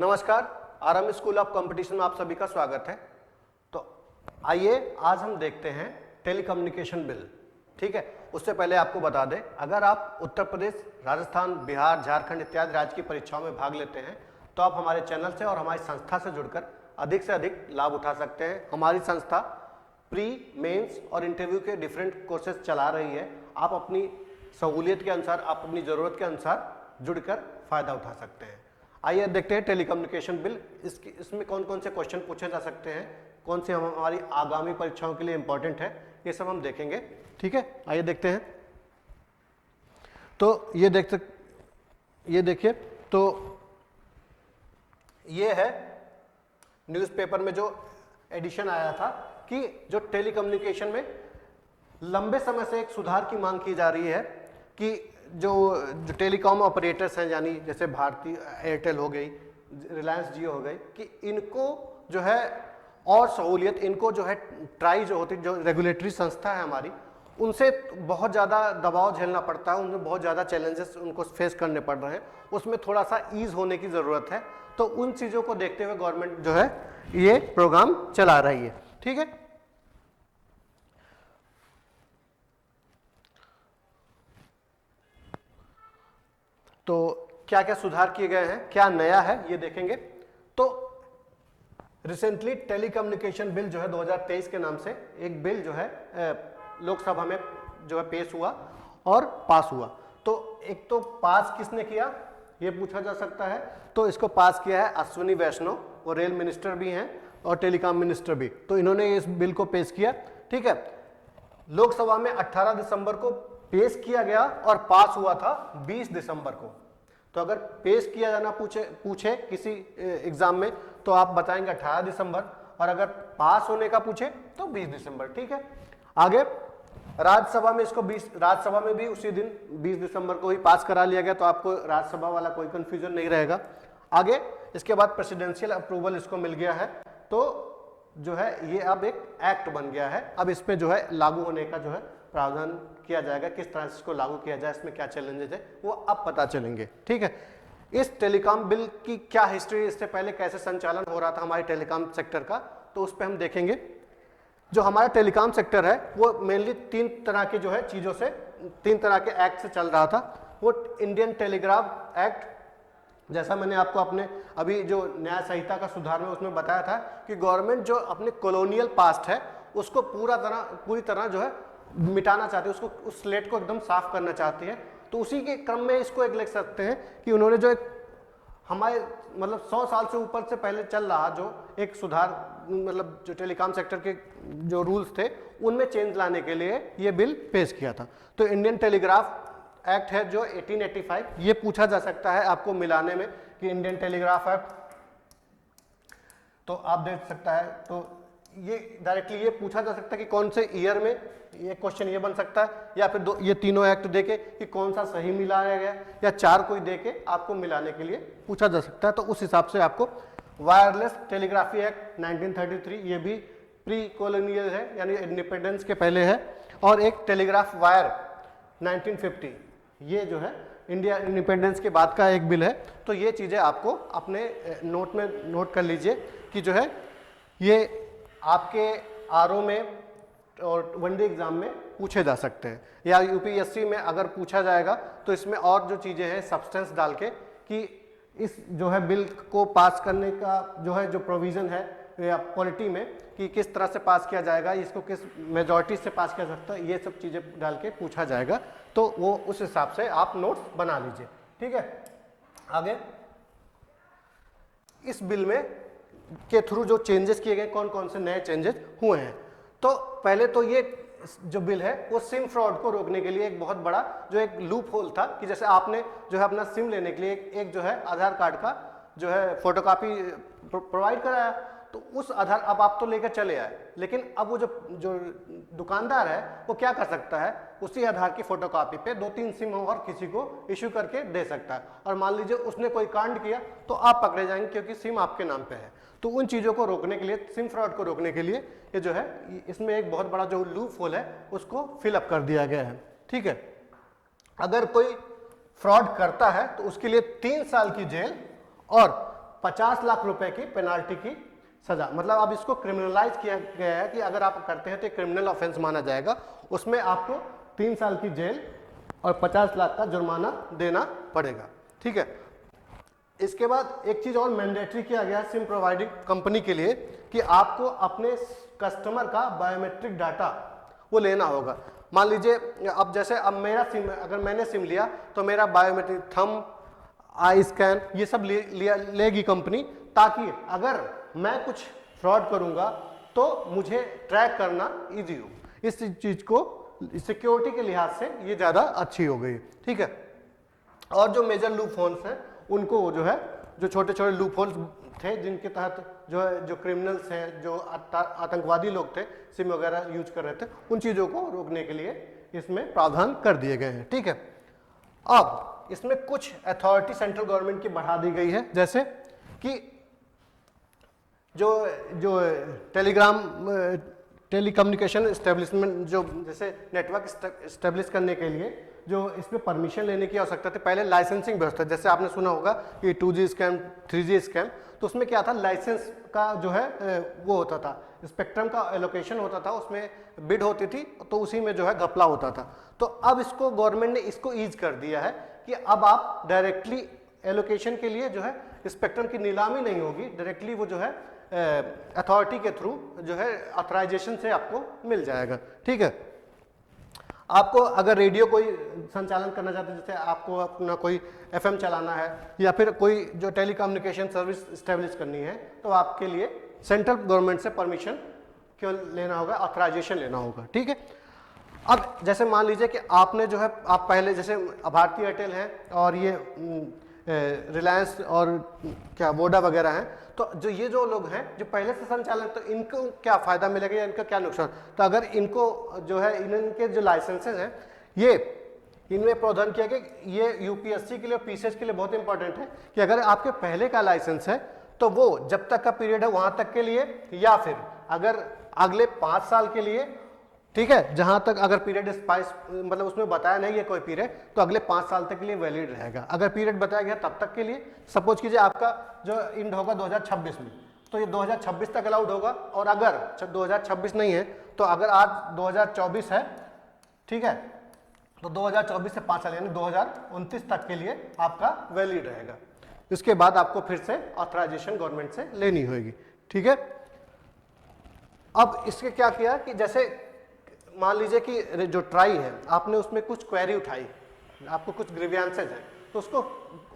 नमस्कार, RM school of competition में आप सभी का स्वागत है। तो आइए आज हम देखते हैं टेलीकम्युनिकेशन बिल। ठीक है, उससे पहले आपको बता दें, अगर आप उत्तर प्रदेश, राजस्थान, बिहार, झारखंड इत्यादि राज्य की परीक्षाओं में भाग लेते हैं तो आप हमारे चैनल से और हमारी संस्था से जुड़कर अधिक से अधिक लाभ उठा सकते हैं। हमारी संस्था प्री, मेंस और इंटरव्यू के डिफरेंट कोर्सेज चला रही है। आप अपनी सहूलियत के अनुसार, आप अपनी ज़रूरत के अनुसार जुड़कर फ़ायदा उठा सकते हैं। आइए देखते हैं टेलीकम्युनिकेशन बिल, इसमें कौन कौन से क्वेश्चन पूछे जा सकते हैं, कौन से हमारी आगामी परीक्षाओं के लिए इंपॉर्टेंट है, ये सब हम देखेंगे। ठीक है, आइए देखते हैं। तो ये देखिए, तो ये है न्यूज़पेपर में जो एडिशन आया था कि जो टेलीकम्युनिकेशन में लंबे समय से एक सुधार की मांग की जा रही है कि जो टेलीकॉम ऑपरेटर्स हैं, यानी जैसे भारती एयरटेल हो गई, रिलायंस जियो हो गई, कि इनको जो है और सहूलियत, इनको जो है ट्राई जो होती, जो रेगुलेटरी संस्था है हमारी, उनसे बहुत ज़्यादा दबाव झेलना पड़ता है, उनमें बहुत ज़्यादा चैलेंजेस उनको फेस करने पड़ रहे हैं, उसमें थोड़ा सा ईज होने की ज़रूरत है। तो उन चीज़ों को देखते हुए गवर्नमेंट जो है ये प्रोग्राम चला रही है। ठीक है, तो क्या क्या सुधार किए गए हैं, क्या नया है, ये देखेंगे। तो रिसेंटली टेलीकम्युनिकेशन बिल जो है 2023 के नाम से एक बिल जो है लोकसभा में जो है पेश हुआ और पास हुआ। तो एक तो पास किसने किया ये पूछा जा सकता है। तो इसको पास किया है अश्विनी वैष्णव, वो रेल मिनिस्टर भी हैं और टेलीकॉम मिनिस्टर भी। तो इन्होंने इस बिल को पेश किया। ठीक है, लोकसभा में 18 दिसंबर को पेश किया गया और पास हुआ था 20 दिसंबर को। तो अगर पेश किया जाना पूछे किसी एग्जाम में तो आप बताएंगे 18 दिसंबर, और अगर पास होने का पूछे तो 20 दिसंबर। ठीक है, आगे राज्यसभा में इसको राज्यसभा में भी उसी दिन 20 दिसंबर को ही पास करा लिया गया, तो आपको राज्यसभा वाला कोई कंफ्यूजन नहीं रहेगा। आगे इसके बाद प्रेसिडेंशियल अप्रूवल इसको मिल गया है, तो जो है ये अब एक एक्ट बन गया है। अब इसमें जो है लागू होने का जो है प्रावधान किया जाएगा, किस तरह से इसको लागू किया जाए, इसमें क्या चैलेंजेस है वो अब पता चलेंगे। ठीक है, इस टेलीकॉम बिल की क्या हिस्ट्री, इससे पहले कैसे संचालन हो रहा था हमारे टेलीकॉम सेक्टर का, तो उस पर हम देखेंगे। जो हमारा टेलीकॉम सेक्टर है वो मेनली तीन तरह के जो है चीज़ों से, तीन तरह के एक्ट से चल रहा था। वो इंडियन टेलीग्राफ एक्ट, जैसा मैंने आपको अपने अभी जो न्याय संहिता का सुधार में उसमें बताया था कि गवर्नमेंट जो अपने कॉलोनियल पास्ट है उसको पूरी तरह जो है मिटाना चाहती है, उसको उस स्लेट को एकदम साफ करना चाहती है। तो उसी के क्रम में इसको एक लिख सकते हैं कि उन्होंने जो एक हमारे मतलब 100 साल से ऊपर से पहले चल रहा जो एक सुधार, मतलब जो टेलीकॉम सेक्टर के जो रूल्स थे उनमें चेंज लाने के लिए ये बिल पेश किया था। तो इंडियन टेलीग्राफ एक्ट है जो 1885, ये पूछा जा सकता है आपको मिलाने में कि इंडियन टेलीग्राफ एक्ट, तो आप देख सकता है। तो ये डायरेक्टली ये पूछा जा सकता है कि कौन से ईयर में, ये क्वेश्चन ये बन सकता है, या फिर ये तीनों एक्ट देके कि कौन सा सही मिलाया गया, या चार कोई देके आपको मिलाने के लिए पूछा जा सकता है। तो उस हिसाब से आपको वायरलेस टेलीग्राफी एक्ट 1933, ये भी प्री कॉलोनियल है यानी इंडिपेंडेंस के पहले है, और एक टेलीग्राफ वायर 1950, ये जो है इंडिया इंडिपेंडेंस के बाद का एक बिल है। तो ये चीज़ें आपको अपने नोट में नोट कर लीजिए कि जो है ये आपके आरओ में और वनडे एग्जाम में पूछे जा सकते हैं, या यूपीएससी में अगर पूछा जाएगा तो इसमें और जो चीज़ें हैं सब्सटेंस डाल के कि इस जो है बिल को पास करने का जो है जो प्रोविज़न है या पॉलिटी में कि किस तरह से पास किया जाएगा, इसको किस मेजॉरिटी से पास किया सकता है, ये सब चीज़ें डाल के पूछा जाएगा। तो वो उस हिसाब से आप नोट्स बना लीजिए। ठीक है, आगे इस बिल में के थ्रू जो चेंजेस किए गए, कौन कौन से नए चेंजेस हुए हैं। तो पहले तो ये जो बिल है वो सिम फ्रॉड को रोकने के लिए एक बहुत बड़ा जो एक लूप होल था कि जैसे आपने जो है अपना सिम लेने के लिए एक जो है आधार कार्ड का जो है फोटोकॉपी प्रोवाइड कराया, तो उस आधार अब आप तो लेकर चले आए, लेकिन अब वो जो दुकानदार है वो क्या कर सकता है, उसी आधार की फोटोकॉपी पे 2-3 सिम और किसी को इशू करके दे सकता है, और मान लीजिए उसने कोई कांड किया तो आप पकड़े जाएंगे क्योंकि सिम आपके नाम पे है। तो उन चीज़ों को रोकने के लिए, सिम फ्रॉड को रोकने के लिए ये जो है इसमें एक बहुत बड़ा जो लूप होल है उसको फिलअप कर दिया गया है। ठीक है, अगर कोई फ्रॉड करता है तो उसके लिए 3 साल की जेल और 50 लाख रुपए की पेनाल्टी की सजा, मतलब अब इसको क्रिमिनलाइज किया गया है कि अगर आप करते हैं तो क्रिमिनल ऑफेंस माना जाएगा, उसमें आपको 3 साल की जेल और 50 लाख का जुर्माना देना पड़ेगा। ठीक है, इसके बाद एक चीज और मैंडेटरी किया गया सिम प्रोवाइडिंग कंपनी के लिए कि आपको अपने कस्टमर का बायोमेट्रिक डाटा वो लेना होगा। मान लीजिए अब जैसे अब मेरा सिम, अगर मैंने सिम लिया तो मेरा बायोमेट्रिक थंब, आई स्कैन, ये सब लेगी कंपनी, ताकि अगर मैं कुछ फ्रॉड करूंगा तो मुझे ट्रैक करना इजी हो। इस चीज को सिक्योरिटी के लिहाज से ये ज्यादा अच्छी हो गई। ठीक है, और जो मेजर लूप होल्स हैं उनको जो है, जो छोटे छोटे लूप होल्स थे जिनके तहत जो है, जो क्रिमिनल्स हैं, जो आतंकवादी लोग थे सिम वगैरह यूज कर रहे थे, उन चीजों को रोकने के लिए इसमें प्रावधान कर दिए गए हैं। ठीक है, अब इसमें कुछ अथॉरिटी सेंट्रल गवर्नमेंट की बढ़ा दी गई है, जैसे कि जो टेलीकम्युनिकेशन एस्टेब्लिशमेंट, जो जैसे नेटवर्क एस्टेब्लिश करने के लिए जो इसमें परमिशन लेने की आवश्यकता थी, पहले लाइसेंसिंग व्यवस्था, जैसे आपने सुना होगा कि 2G स्कैम, 3G स्कैम, तो उसमें क्या था, लाइसेंस का जो है वो होता था, स्पेक्ट्रम का एलोकेशन होता था, उसमें बिड होती थी, तो उसी में जो है घपला होता था। तो अब इसको गवर्नमेंट ने इसको ईज कर दिया है कि अब आप डायरेक्टली एलोकेशन के लिए जो है स्पेक्ट्रम की नीलामी नहीं होगी, डायरेक्टली वो जो है अथॉरिटी के थ्रू जो है ऑथराइजेशन से आपको मिल जाएगा। ठीक है, आपको अगर रेडियो कोई संचालन करना चाहते हैं, जैसे आपको अपना कोई FM चलाना है या फिर कोई जो टेलीकम्युनिकेशन सर्विस इस्टेब्लिश करनी है, तो आपके लिए सेंट्रल गवर्नमेंट से परमिशन क्यों लेना होगा, ऑथराइजेशन लेना होगा। ठीक है, अब जैसे मान लीजिए कि आपने जो है, आप पहले जैसे भारतीय एयरटेल है और ये रिलायंस और क्या वोडा वगैरह हैं, तो जो ये जो लोग हैं जो पहले से संचालन, तो इनको क्या फ़ायदा मिलेगा या इनका क्या नुकसान, तो अगर इनको जो है इनके जो लाइसेंसेज हैं, ये इनमें प्रावधान किया कि ये UPSC के लिए और PCS के लिए बहुत इंपॉर्टेंट है कि अगर आपके पहले का लाइसेंस है तो वो जब तक का पीरियड है वहाँ तक के लिए, या फिर अगर अगले 5 साल के लिए, ठीक है, जहां तक अगर पीरियड स्पाइस मतलब उसमें बताया नहीं है कोई पीरियड, तो अगले 5 साल तक के लिए वैलिड रहेगा। अगर पीरियड बताया गया तब तक के लिए, सपोज कीजिए आपका जो इंड होगा 2026 में, तो ये 2026 तक अलाउड होगा, और अगर 2026 नहीं है तो अगर आज 2024 है, ठीक है, तो 2024 से 5 साल यानी 2029 तक के लिए आपका वैलिड रहेगा। इसके बाद आपको फिर से ऑथराइजेशन गवर्नमेंट से लेनी होगी। ठीक है, अब इसके क्या किया कि जैसे मान लीजिए कि जो ट्राई है, आपने उसमें कुछ क्वेरी उठाई, आपको कुछ ग्रीवियंसेस हैं, तो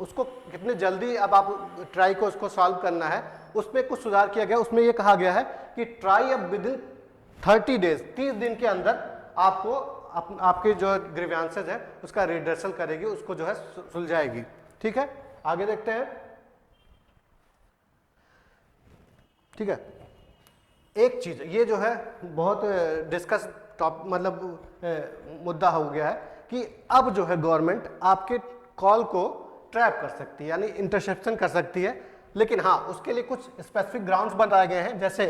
उसको कितने जल्दी अब आप ट्राई को उसको सॉल्व करना है, उसमें कुछ सुधार किया गया। उसमें ये कहा गया है कि ट्राई अब विदिन 30 डेज, 30 दिन के अंदर आपको आपके जो ग्रीवियंसेस है उसका रिड्रेसल करेगी, उसको जो है सुलझाएगी। ठीक है, आगे देखते हैं। ठीक है, एक चीज ये जो है बहुत डिस्कस मतलब मुद्दा हो गया है कि अब जो है गवर्नमेंट आपके कॉल को ट्रैप कर सकती है, यानी इंटरसेप्शन कर सकती है, लेकिन हाँ उसके लिए कुछ स्पेसिफिक ग्राउंड्स बताए गए हैं। जैसे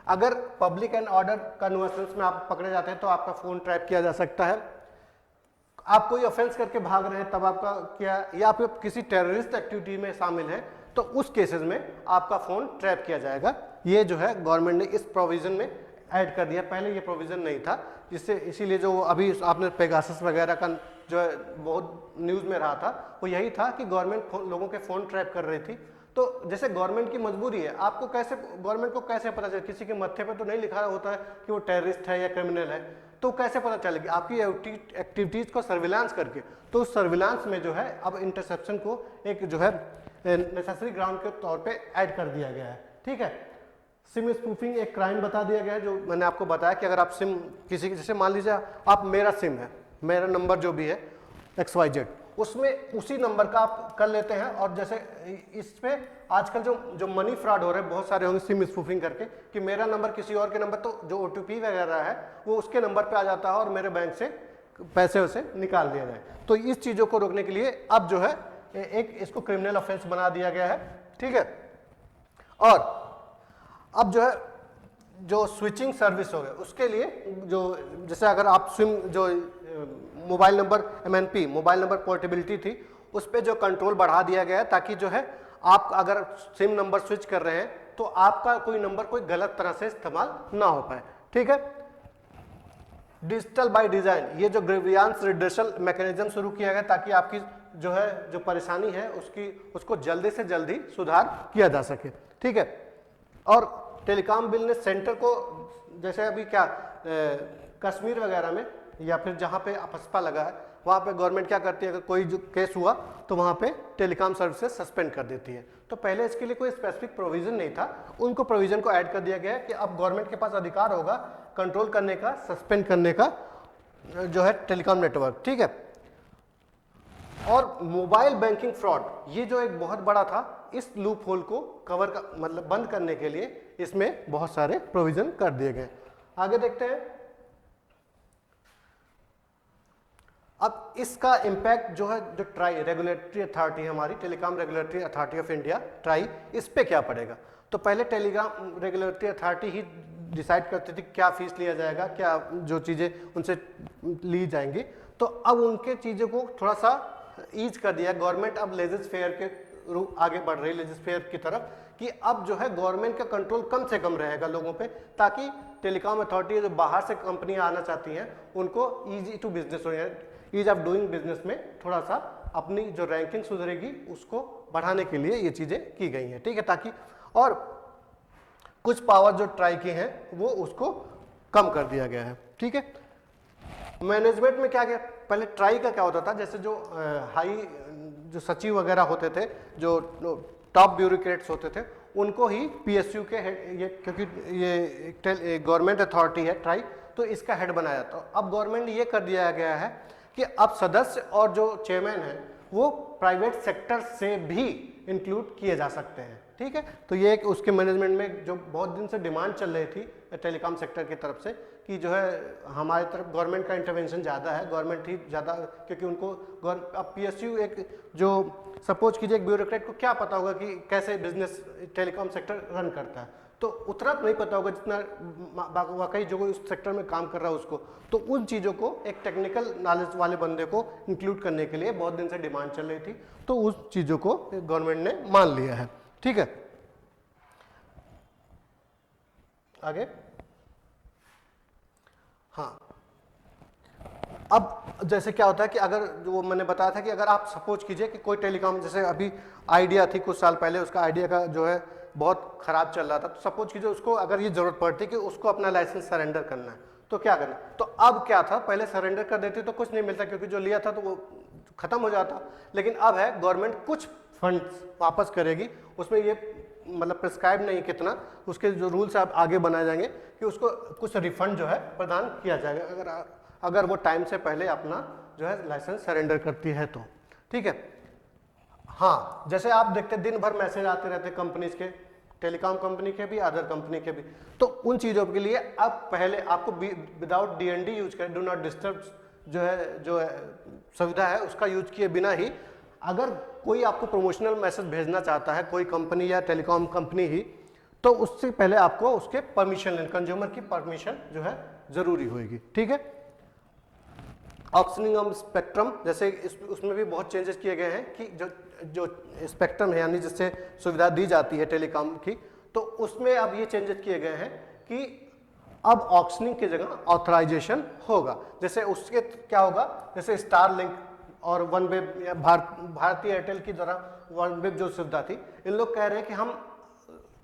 अगर पब्लिक एंड ऑर्डर का न्यूसेंस में आप पकड़े जाते हैं तो आपका फोन ट्रैप किया जा सकता है। आप कोई ऑफेंस करके भाग रहे हैं तब आपका क्या, या आप किसी टेररिस्ट एक्टिविटी में शामिल हैं तो उस केसेस में आपका फोन ट्रैप किया जाएगा। ये जो है गवर्नमेंट ने इस प्रोविजन में ऐड कर दिया, पहले ये प्रोविजन नहीं था, जिससे इसीलिए जो अभी आपने पेगासस वगैरह का जो है बहुत न्यूज़ में रहा था, वो यही था कि गवर्नमेंट लोगों के फ़ोन ट्रैप कर रही थी। तो जैसे गवर्नमेंट की मजबूरी है, आपको कैसे, गवर्नमेंट को कैसे पता चले, किसी के मत्थे पे तो नहीं लिखा होता है कि वो टेररिस्ट है या क्रिमिनल है, तो कैसे पता चलेगी आपकी एक्टिविटीज़ को सर्विलांस करके। तो उस सर्विलांस में जो है अब इंटरसेप्शन को एक जो है नेसेसरी ग्राउंड के तौर पे ऐड कर दिया गया है। ठीक है, सिम स्पूफिंग एक क्राइम बता दिया गया है, जो मैंने आपको बताया कि अगर आप सिम किसी, जैसे मान लीजिए आप मेरा सिम है, मेरा नंबर जो भी है XYZ, उसमें उसी नंबर का आप कर लेते हैं, और जैसे इस पे आजकल जो मनी फ्रॉड हो रहे हैं बहुत सारे होंगे सिम स्पूफिंग करके कि मेरा नंबर किसी और के नंबर, तो जो OTP वगैरह है वो उसके नंबर पे आ जाता है और मेरे बैंक से पैसे उसे निकाल दिया जाए। तो इस चीज़ों को रोकने के लिए अब जो है एक इसको क्रिमिनल ऑफेंस बना दिया गया है। ठीक है, और अब जो है जो स्विचिंग सर्विस हो गया उसके लिए जो, जैसे अगर आप सिम जो mobile number MNP mobile number portability थी, उस पर जो कंट्रोल बढ़ा दिया गया है ताकि जो है आप अगर सिम नंबर स्विच कर रहे हैं तो आपका कोई नंबर कोई गलत तरह से इस्तेमाल ना हो पाए, ठीक है। डिजिटल बाय डिजाइन, ये जो ग्रीवियंस रिड्रेसल मैकेनिज्म शुरू किया गया ताकि आपकी जो है जो परेशानी है उसको जल्दी से जल्दी सुधार किया जा सके, ठीक है। और टेलीकॉम बिल ने सेंटर को, जैसे अभी क्या कश्मीर वगैरह में या फिर जहाँ पे आपसपा लगा है वहाँ पे गवर्नमेंट क्या करती है, अगर कोई जो केस हुआ तो वहाँ पे टेलीकॉम सर्विसेज सस्पेंड कर देती है। तो पहले इसके लिए कोई स्पेसिफिक प्रोविजन नहीं था, उनको प्रोविजन को ऐड कर दिया गया है कि अब गवर्नमेंट के पास अधिकार होगा कंट्रोल करने का, सस्पेंड करने का जो है टेलीकॉम नेटवर्क, ठीक है। और मोबाइल बैंकिंग फ्रॉड, ये जो एक बहुत बड़ा था, इस लूप होल को कवर का मतलब बंद करने के लिए इसमें बहुत सारे प्रोविजन कर दिए गए। आगे देखते हैं। अब इसका इम्पैक्ट जो है, जो ट्राई रेगुलेटरी अथॉरिटी है हमारी, telecom regulatory authority of India try, इस पे क्या पड़ेगा। तो पहले टेलीकॉम रेगुलेटरी अथॉरिटी ही डिसाइड करती थी क्या फीस लिया जाएगा, क्या जो चीज़ें उनसे ली जाएंगी। तो अब उनके चीज़ों को थोड़ा सा ईज कर दिया गवर्नमेंट, अब लेजिस फेयर के आगे बढ़ रही है लेजिस फेयर की तरफ, कि अब जो है गवर्नमेंट का कंट्रोल कम से कम रहेगा लोगों पे, ताकि टेलीकॉम अथॉरिटी जो बाहर से कंपनियां आना चाहती हैं उनको ईजी टू बिजनेस हो जाए, ईज ऑफ डूइंग बिजनेस में थोड़ा सा अपनी जो रैंकिंग सुधरेगी उसको बढ़ाने के लिए ये चीज़ें की गई हैं, ठीक है। ताकि और कुछ पावर जो ट्राई की हैं वो उसको कम कर दिया गया है, ठीक है। मैनेजमेंट में क्या क्या, पहले ट्राई का क्या होता था, जैसे जो हाई जो सचिव वगैरह होते थे, जो टॉप ब्यूरोक्रेट्स होते थे, उनको ही पीएसयू के हेड, ये क्योंकि ये गवर्नमेंट अथॉरिटी है ट्राई, तो इसका हेड बनाया। तो अब गवर्नमेंट ने ये कर दिया गया है कि अब सदस्य और जो चेयरमैन है वो प्राइवेट सेक्टर से भी इंक्लूड किए जा सकते हैं, ठीक है। तो ये एक उसके मैनेजमेंट में जो बहुत दिन से डिमांड चल रही थी टेलीकॉम सेक्टर की तरफ से कि जो है हमारी तरफ गवर्नमेंट का इंटरवेंशन ज़्यादा है, गवर्नमेंट ही ज़्यादा, क्योंकि उनको अब पीएसयू एक जो सपोज कीजिए एक ब्यूरोक्रेट को क्या पता होगा कि कैसे बिजनेस टेलीकॉम सेक्टर रन करता है, तो उतना नहीं पता होगा जितना वाकई जो उस सेक्टर में काम कर रहा है उसको। तो उन चीज़ों को एक टेक्निकल नॉलेज वाले बंदे को इंक्लूड करने के लिए बहुत दिन से डिमांड चल रही थी, तो उस चीज़ों को गवर्नमेंट ने मान लिया है, ठीक है। आगे, हाँ, अब जैसे क्या होता है कि अगर जो मैंने बताया था कि अगर आप सपोज कीजिए कि कोई टेलीकॉम, जैसे अभी आइडिया थी कुछ साल पहले, उसका आइडिया का जो है बहुत खराब चल रहा था, तो सपोज कीजिए उसको अगर ये जरूरत पड़ती कि उसको अपना लाइसेंस सरेंडर करना है, तो क्या करना। तो अब क्या था, पहले सरेंडर कर देते तो कुछ नहीं मिलता क्योंकि जो लिया था तो वो खत्म हो जाता, लेकिन अब है गवर्नमेंट कुछ फंड्स वापस करेगी, उसमें ये मतलब प्रिस्क्राइब नहीं कितना, उसके जो रूल्स आप आगे बनाए जाएंगे कि उसको कुछ रिफंड जो है प्रदान किया जाएगा अगर वो टाइम से पहले अपना जो है लाइसेंस सरेंडर करती है तो, ठीक है। हाँ, जैसे आप देखते दिन भर मैसेज आते रहते कंपनीज के, टेलीकॉम कंपनी के भी, अदर कंपनी के भी, तो उन चीज़ों के लिए अब पहले आपको विदाउट डीएनडी यूज करें, डू नॉट डिस्टर्ब जो है सुविधा है उसका यूज किए बिना ही अगर कोई आपको प्रमोशनल मैसेज भेजना चाहता है, कोई कंपनी या टेलीकॉम कंपनी ही, तो उससे पहले आपको उसके परमिशन लेना, कंज्यूमर की परमिशन जो है जरूरी होगी, ठीक है। ऑक्शनिंग ऑफ स्पेक्ट्रम, जैसे उसमें भी बहुत चेंजेस किए गए हैं कि जो स्पेक्ट्रम है यानी जिससे सुविधा दी जाती है टेलीकॉम की, तो उसमें अब ये चेंजेस किए गए हैं कि अब ऑक्शनिंग की जगह ऑथराइजेशन होगा। जैसे उसके क्या होगा, जैसे स्टार लिंक और वन वेब या भारतीय एयरटेल की तरह वन वेब जो सुविधा थी, इन लोग कह रहे हैं कि हम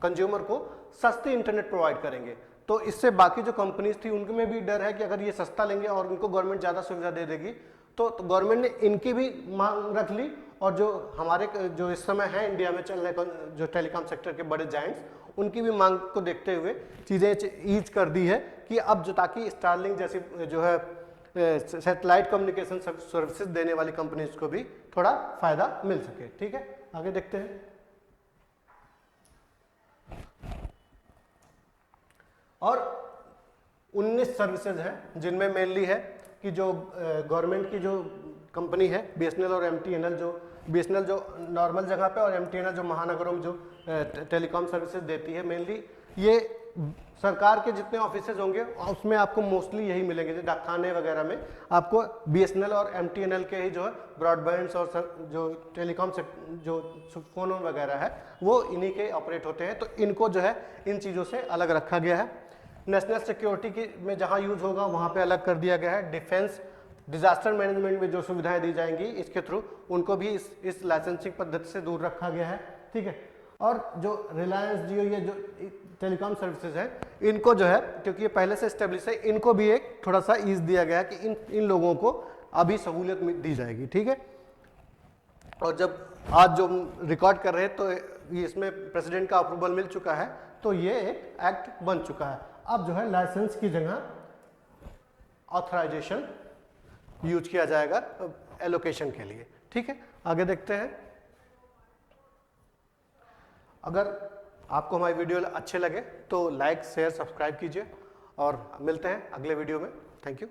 कंज्यूमर को सस्ती इंटरनेट प्रोवाइड करेंगे, तो इससे बाकी जो कंपनीज थी उनमें भी डर है कि अगर ये सस्ता लेंगे और उनको गवर्नमेंट ज़्यादा सुविधा दे देगी तो गवर्नमेंट ने इनकी भी मांग रख ली, और जो हमारे जो इस समय है इंडिया में चल रहे जो टेलीकॉम सेक्टर के बड़े जायंट्स, उनकी भी मांग को देखते हुए चीज़ें ईज कर दी है कि अब जो ताकि स्टारलिंक जैसी जो है सैटेलाइट कम्युनिकेशन सर्विसेज देने वाली कंपनीज को भी थोड़ा फायदा मिल सके, ठीक है। आगे देखते हैं। और 19 सर्विसेज हैं जिनमें मेनली है कि जो गवर्नमेंट की जो कंपनी है बीएसएनएल और एमटीएनएल, जो बीएसएनएल जो नॉर्मल जगह पे और एमटीएनएल जो महानगरों में जो टेलीकॉम सर्विसेज देती है, मेनली ये सरकार के जितने ऑफिसेज होंगे उसमें आपको मोस्टली यही मिलेंगे, जो डाकखाने वगैरह में आपको बीएसएनएल और एमटीएनएल के ही जो है ब्रॉडबैंड्स और जो टेलीकॉम से जो फोन वगैरह है वो इन्हीं के ऑपरेट होते हैं। तो इनको जो है इन चीज़ों से अलग रखा गया है। नेशनल सिक्योरिटी की में जहाँ यूज होगा वहाँ पे अलग कर दिया गया है। डिफेंस डिजास्टर मैनेजमेंट में जो सुविधाएं दी जाएंगी इसके थ्रू उनको भी इस लाइसेंसिंग पद्धति से दूर रखा गया है, ठीक है। और जो रिलायंस जियो ये जो टेलीकॉम सर्विसेज है इनको जो है, क्योंकि ये पहले से स्टेब्लिश है, इनको भी एक थोड़ा सा ईज दिया गया है कि इन लोगों को अभी सहूलियत दी जाएगी, ठीक है। और जब आज जो रिकॉर्ड कर रहे हैं तो इसमें प्रेसिडेंट का अप्रूवल मिल चुका है, तो ये एक एक्ट बन चुका है। अब जो है लाइसेंस की जगह ऑथराइजेशन यूज किया जाएगा एलोकेशन के लिए, ठीक है। आगे देखते हैं। अगर आपको हमारी वीडियो अच्छे लगे तो लाइक शेयर सब्सक्राइब कीजिए और मिलते हैं अगले वीडियो में। Thank you.